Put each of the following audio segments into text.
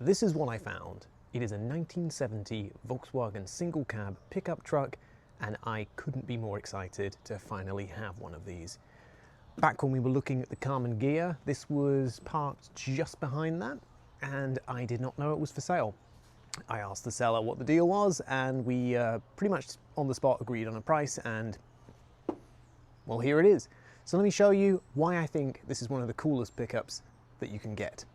this is what I found. It is a 1970 Volkswagen single cab pickup truck, and I couldn't be more excited to finally have one of these. Back when we were looking at the Karmann Ghia, this was parked just behind that, and I did not know it was for sale. I asked the seller what the deal was, and we pretty much on the spot agreed on a price, and well, here it is. So let me show you why I think this is one of the coolest pickups that you can get.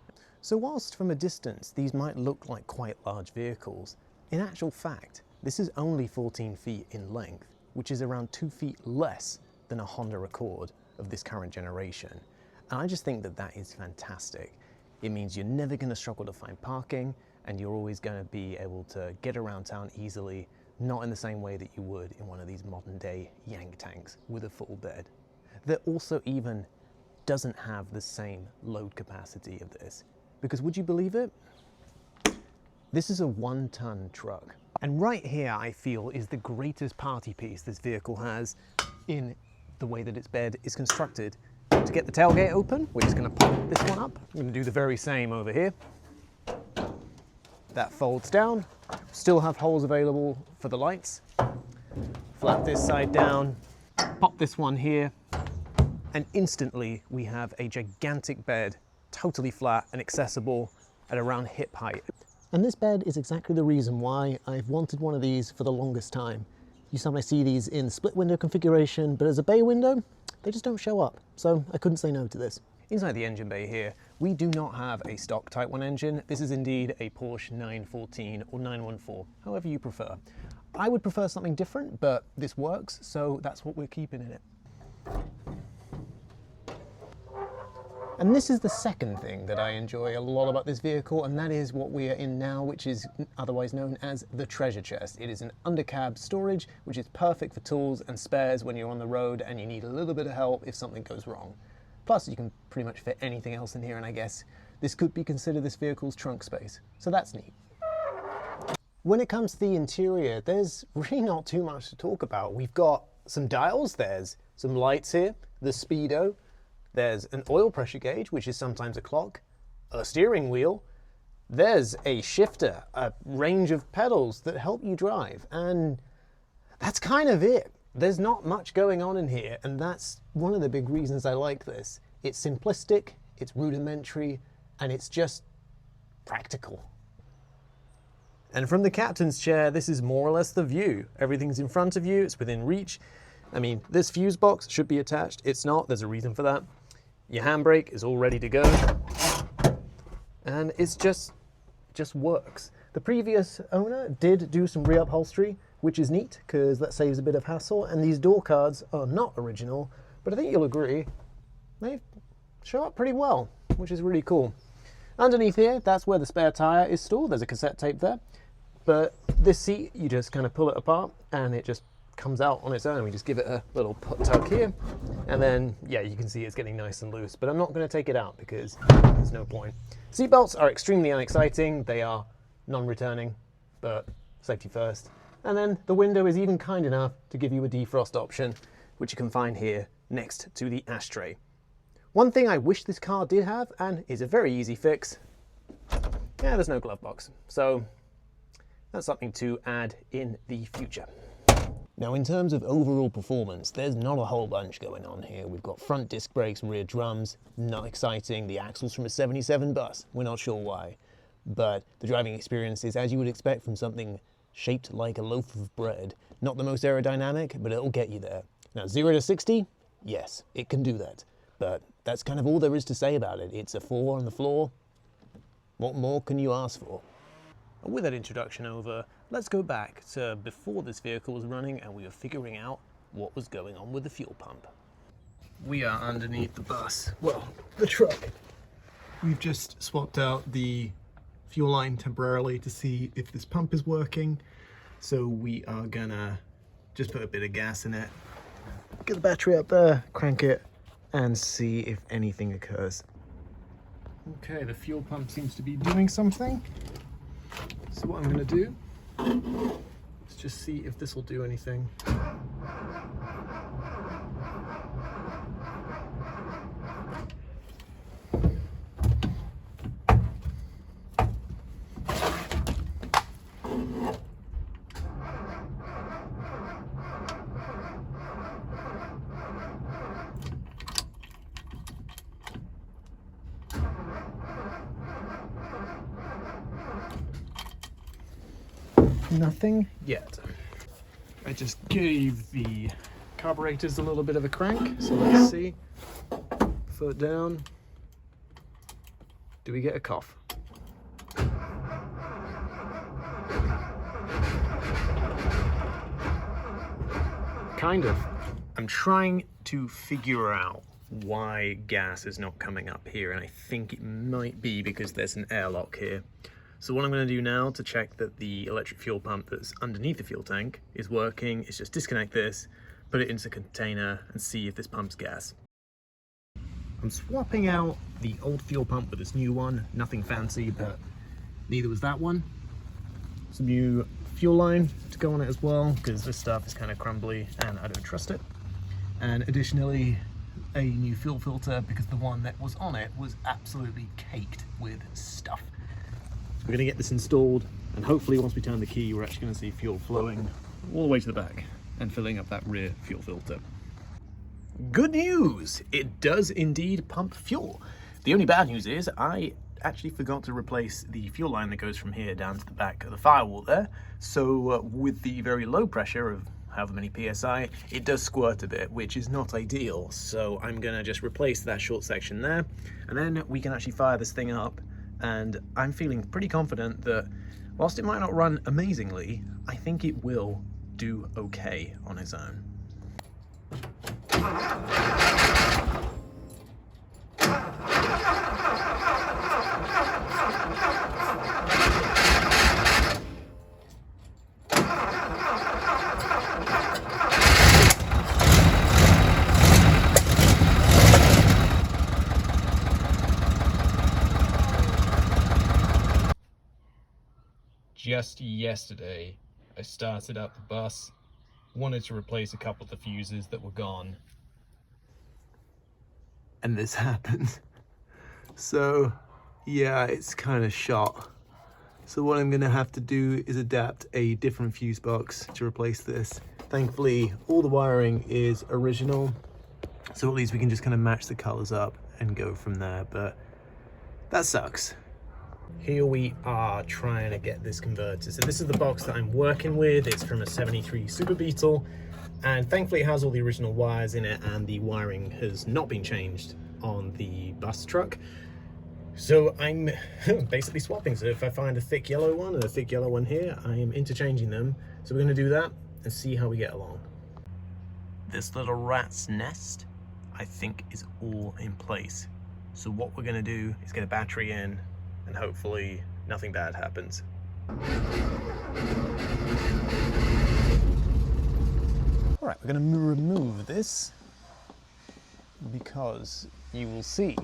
So whilst from a distance these might look like quite large vehicles, in actual fact this is only 14 feet in length, which is around 2 feet less than a Honda Accord of this current generation. And I just think that that is fantastic. It means you're never going to struggle to find parking, and you're always going to be able to get around town easily, not in the same way that you would in one of these modern day Yank tanks with a full bed. That also even doesn't have the same load capacity of this. Because would you believe it? This is a 1-ton truck. And right here, I feel, is the greatest party piece this vehicle has in the way that its bed is constructed. To get the tailgate open, we're just going to pop this one up. I'm going to do the very same over here. That folds down. Still have holes available for the lights. Flap this side down. Pop this one here. And instantly we have a gigantic bed, totally flat and accessible at around hip height. And this bed is exactly the reason why I've wanted one of these for the longest time. You sometimes see these in split window configuration, but as a bay window, they just don't show up. So I couldn't say no to this. Inside the engine bay here, we do not have a stock Type 1 engine. This is indeed a Porsche 914 or 914, however you prefer. I would prefer something different, but this works, so that's what we're keeping in it. And this is the second thing that I enjoy a lot about this vehicle, and that is what we are in now, which is otherwise known as the treasure chest. It is an undercab storage, which is perfect for tools and spares when you're on the road and you need a little bit of help if something goes wrong. Plus, you can pretty much fit anything else in here, and I guess this could be considered this vehicle's trunk space. So that's neat. When it comes to the interior, there's really not too much to talk about. We've got some dials, there's some lights here, the speedo, there's an oil pressure gauge, which is sometimes a clock, a steering wheel, there's a shifter, a range of pedals that help you drive, and that's kind of it. There's not much going on in here, and that's one of the big reasons I like this. It's simplistic, it's rudimentary, and it's just practical. And from the captain's chair, this is more or less the view. Everything's in front of you, it's within reach. I mean, this fuse box should be attached. It's not, there's a reason for that. Your handbrake is all ready to go. And it's just works. The previous owner did do some reupholstery, which is neat because that saves a bit of hassle. And these door cards are not original, but I think you'll agree, they show up pretty well, which is really cool. Underneath here, that's where the spare tire is stored. There's a cassette tape there. But this seat, you just kind of pull it apart and it just comes out on its own. We just give it a little tug here, and then yeah, you can see it's getting nice and loose, but I'm not going to take it out because there's no point. Seatbelts are extremely unexciting. They are non-returning, but safety first. And then the window is even kind enough to give you a defrost option, which you can find here next to the ashtray. One thing I wish this car did have, and is a very easy fix, yeah, there's no glove box. So that's something to add in the future. Now, in terms of overall performance, there's not a whole bunch going on here. We've got front disc brakes, rear drums, not exciting. The axle's from a 77 bus, we're not sure why. But the driving experience is as you would expect from something shaped like a loaf of bread. Not the most aerodynamic, but it'll get you there. Now, 0 to 60, yes, it can do that. But that's kind of all there is to say about it. It's a 4 on the floor. What more can you ask for? And with that introduction over, let's go back to before this vehicle was running and we were figuring out what was going on with the fuel pump. We are underneath the bus, well, the truck. We've just swapped out the fuel line temporarily to see if this pump is working. So we are gonna just put a bit of gas in it, get the battery up there, crank it, and see if anything occurs. Okay, the fuel pump seems to be doing something. So what I'm going to do is just see if this will do anything. Nothing yet. I just gave the carburetors a little bit of a crank, so let's see. Foot down. Do we get a cough? Kind of. I'm trying to figure out why gas is not coming up here, and I think it might be because there's an airlock here. So what I'm going to do now to check that the electric fuel pump that's underneath the fuel tank is working is just disconnect this, put it into the container and see if this pumps gas. I'm swapping out the old fuel pump with this new one. Nothing fancy, but neither was that one. Some new fuel line to go on it as well, because this stuff is kind of crumbly and I don't trust it. And additionally, a new fuel filter, because the one that was on it was absolutely caked with stuff. So we're going to get this installed, and hopefully once we turn the key, we're actually going to see fuel flowing all the way to the back and filling up that rear fuel filter. Good news! It does indeed pump fuel. The only bad news is I actually forgot to replace the fuel line that goes from here down to the back of the firewall there. So with the very low pressure of however many PSI, it does squirt a bit, which is not ideal. So I'm gonna just replace that short section there, and then we can actually fire this thing up. And I'm feeling pretty confident that whilst it might not run amazingly, I think it will do okay on its own. Just yesterday, I started up the bus, wanted to replace a couple of the fuses that were gone. And this happened. So, yeah, it's kind of shot. So what I'm gonna have to do is adapt a different fuse box to replace this. Thankfully, all the wiring is original, so at least we can just kind of match the colors up and go from there, but that sucks. Here we are trying to get this converted. So this is the box that I'm working with. It's from a 73 Super Beetle, and thankfully it has all the original wires in it, and the wiring has not been changed on the bus truck. So I'm basically swapping. So if I find a thick yellow one and a thick yellow one here, I am interchanging them. So we're going to do that and see how we get along. This little rat's nest, I think, is all in place. So what we're going to do is get a battery in, and hopefully nothing bad happens. All right, we're going to remove this because you will see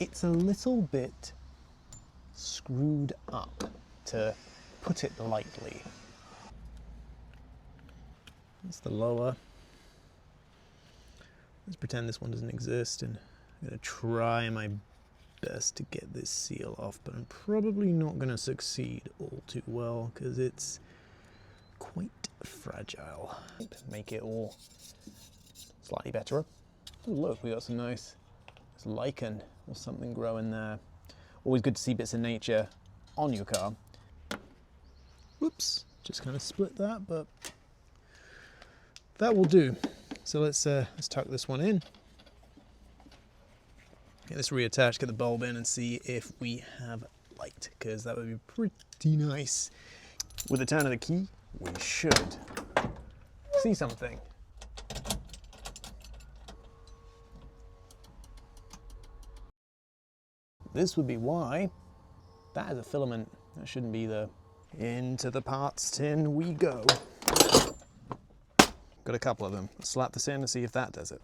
it's a little bit screwed up, to put it lightly. That's the lower. Let's pretend this one doesn't exist, and I'm going to try my best to get this seal off, but I'm probably not going to succeed all too well because it's quite fragile. Make it all slightly better. Oh, look, we got some nice lichen or something growing there. Always good to see bits of nature on your car. Whoops, just kind of split that, but that will do. So let's tuck this one in. Get this reattached, get the bulb in, and see if we have light, because that would be pretty nice. With the turn of the key, we should see something. This would be why that is a filament. That shouldn't be there. Into the parts tin we go. Got a couple of them. Let's slap this in and see if that does it.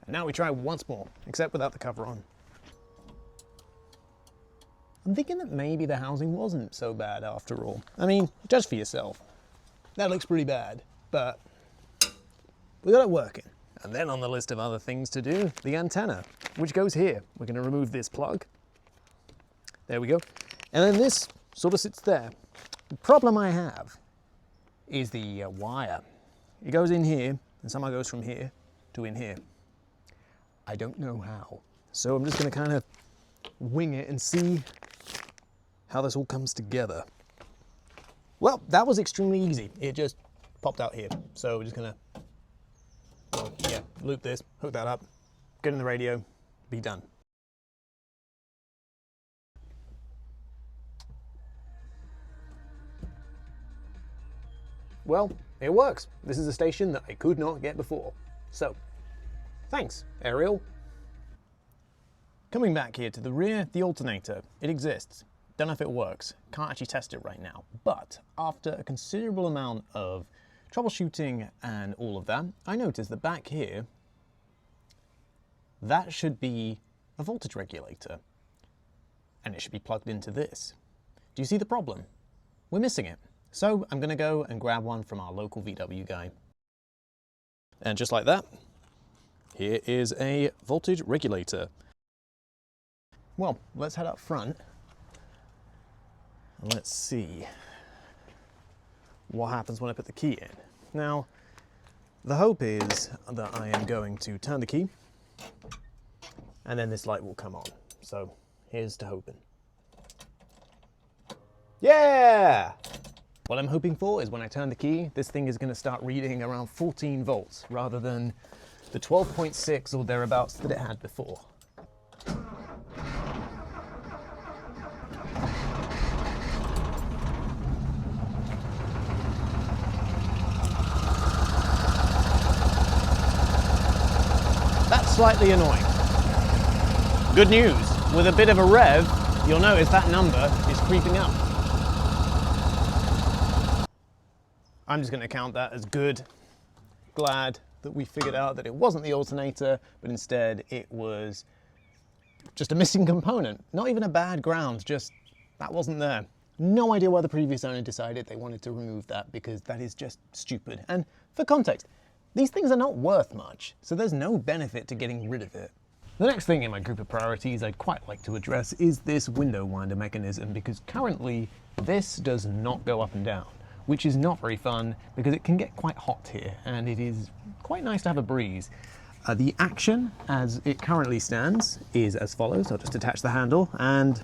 And now we try once more, except without the cover on. I'm thinking that maybe the housing wasn't so bad after all. I mean, judge for yourself. That looks pretty bad, but we got it working. And then on the list of other things to do, the antenna, which goes here. We're going to remove this plug. There we go. And then this sort of sits there. The problem I have is the wire. It goes in here, and somehow goes from here to in here. I don't know how. So I'm just going to kind of wing it and see how this all comes together. Well, that was extremely easy. It just popped out here. So we're just gonna, well, yeah, loop this, hook that up, get in the radio, be done. Well, it works. This is a station that I could not get before. So, thanks, Ariel. Coming back here to the rear, the alternator. It exists. Don't know if it works. Can't actually test it right now. But after a considerable amount of troubleshooting and all of that, I noticed that back here, that should be a voltage regulator. And it should be plugged into this. Do you see the problem? We're missing it. So I'm going to go and grab one from our local VW guy. And just like that, here is a voltage regulator. Well, let's head up front. Let's see what happens when I put the key in. Now, the hope is that I am going to turn the key and then this light will come on. So here's to hoping. Yeah! What I'm hoping for is when I turn the key, this thing is going to start reading around 14 volts rather than the 12.6 or thereabouts that it had before. That's slightly annoying. Good news, with a bit of a rev, you'll notice that number is creeping up. I'm just going to count that as good. Glad that we figured out that it wasn't the alternator, but instead it was just a missing component. Not even a bad ground, just that wasn't there. No idea why the previous owner decided they wanted to remove that, because that is just stupid. And for context, these things are not worth much, so there's no benefit to getting rid of it. The next thing in my group of priorities I'd quite like to address is this window winder mechanism, because currently this does not go up and down, which is not very fun because it can get quite hot here and it is quite nice to have a breeze. The action as it currently stands is as follows. I'll just attach the handle and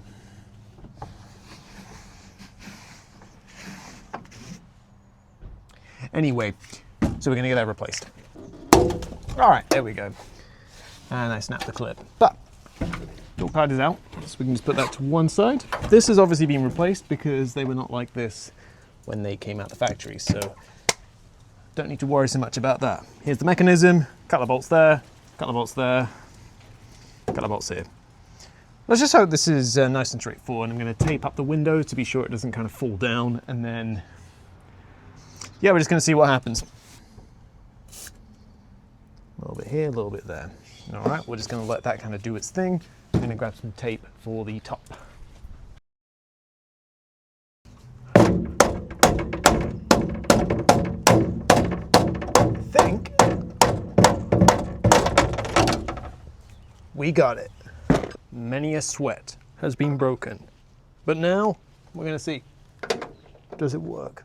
anyway, so we're going to get that replaced. All right, there we go. And I snapped the clip. But door card is out, so we can just put that to one side. This has obviously been replaced because they were not like this when they came out the factory, so don't need to worry so much about that. Here's the mechanism, couple of bolts there, couple of bolts there, couple of bolts here. Let's just hope this is nice and straightforward. I'm going to tape up the window to be sure it doesn't kind of fall down, and then yeah, we're just going to see what happens. A little bit here, a little bit there. All right, we're just going to let that kind of do its thing. I'm going to grab some tape for the top. We got it. Many a sweat has been broken. But now, we're going to see. Does it work?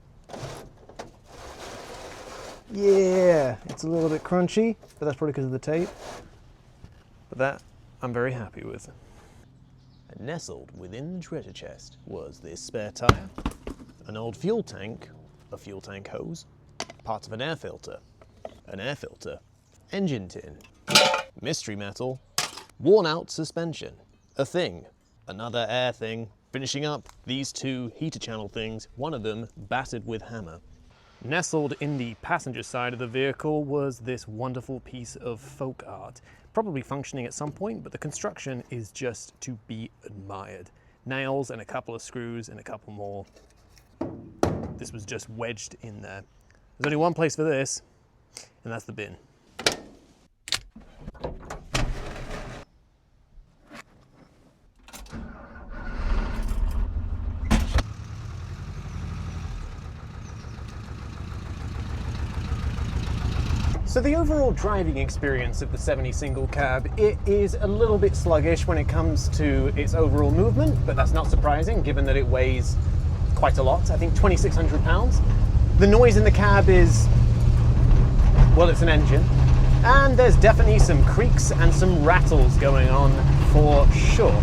Yeah, it's a little bit crunchy, but that's probably because of the tape. But that, I'm very happy with. And nestled within the treasure chest was this spare tire, an old fuel tank, a fuel tank hose, parts of an air filter, engine tin, mystery metal, worn out suspension, a thing, another air thing, finishing up these two heater channel things, one of them battered with hammer. Nestled in the passenger side of the vehicle was this wonderful piece of folk art, probably functioning at some point, but the construction is just to be admired. Nails and a couple of screws and a couple more. This was just wedged in there. There's only one place for this, and that's the bin. So the overall driving experience of the 70 single cab, it is a little bit sluggish when it comes to its overall movement, but that's not surprising given that it weighs quite a lot, I think 2,600 pounds. The noise in the cab is, well, it's an engine, and there's definitely some creaks and some rattles going on for sure.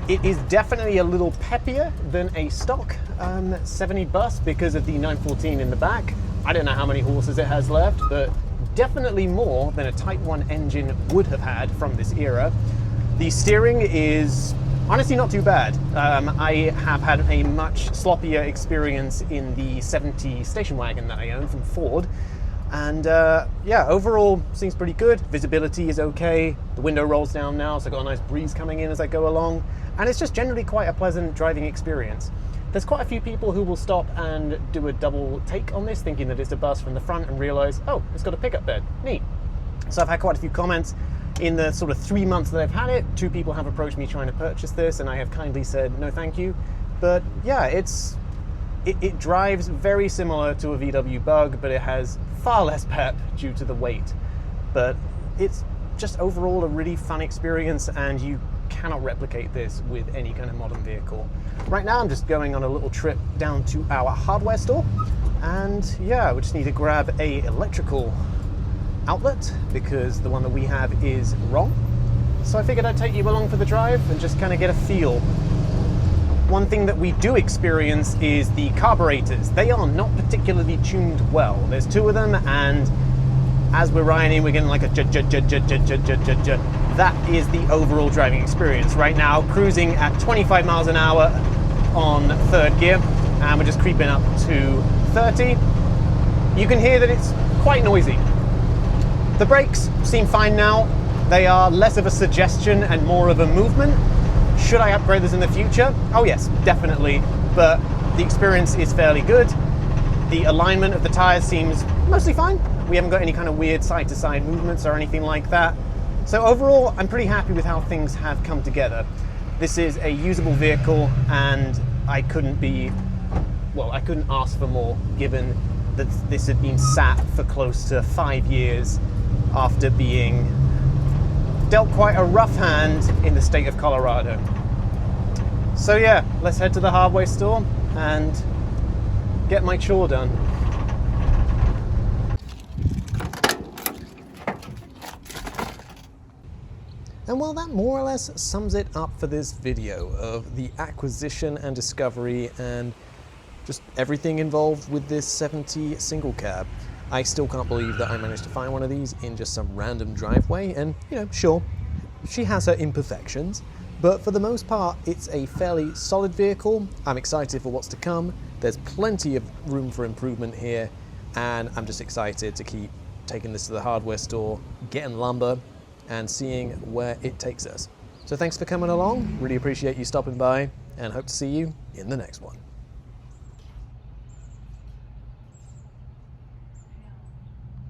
It is definitely a little peppier than a stock 70 bus because of the 914 in the back. I don't know how many horses it has left, but definitely more than a Type 1 engine would have had from this era. The steering is honestly not too bad. I have had a much sloppier experience in the 70 station wagon that I own from Ford. And yeah, overall seems pretty good. Visibility is okay. The window rolls down now, so I've got a nice breeze coming in as I go along. And it's just generally quite a pleasant driving experience. There's quite a few people who will stop and do a double take on this, thinking that it's a bus from the front and realize, oh, it's got a pickup bed. Neat. So I've had quite a few comments. In the sort of 3 months that I've had it, 2 people have approached me trying to purchase this, and I have kindly said no thank you. But yeah, it drives very similar to a VW Bug, but it has far less pep due to the weight. But it's just overall a really fun experience, and you cannot replicate this with any kind of modern vehicle. Right now I'm just going on a little trip down to our hardware store, and yeah, we just need to grab a electrical outlet because the one that we have is wrong. So I figured I'd take you along for the drive and just kind of get a feel. One thing that we do experience is the carburetors. They are not particularly tuned well. There's 2 of them, and as we're riding, we're getting like a That is the overall driving experience. Right now, cruising at 25 miles an hour on 3rd gear, and we're just creeping up to 30. You can hear that it's quite noisy. The brakes seem fine now. They are less of a suggestion and more of a movement. Should I upgrade this in the future? Oh yes, definitely, but the experience is fairly good. The alignment of the tires seems mostly fine. We haven't got any kind of weird side-to-side movements or anything like that. So overall, I'm pretty happy with how things have come together. This is a usable vehicle, and I couldn't ask for more, given that this had been sat for close to 5 years after being dealt quite a rough hand in the state of Colorado. So yeah, let's head to the hardware store and get my chore done. And well, that more or less sums it up for this video of the acquisition and discovery and just everything involved with this 70 single cab. I still can't believe that I managed to find one of these in just some random driveway, and you know, sure, she has her imperfections, but for the most part, it's a fairly solid vehicle. I'm excited for what's to come. There's plenty of room for improvement here, and I'm just excited to keep taking this to the hardware store, getting lumber, and seeing where it takes us. So thanks for coming along. Really appreciate you stopping by, and hope to see you in the next one.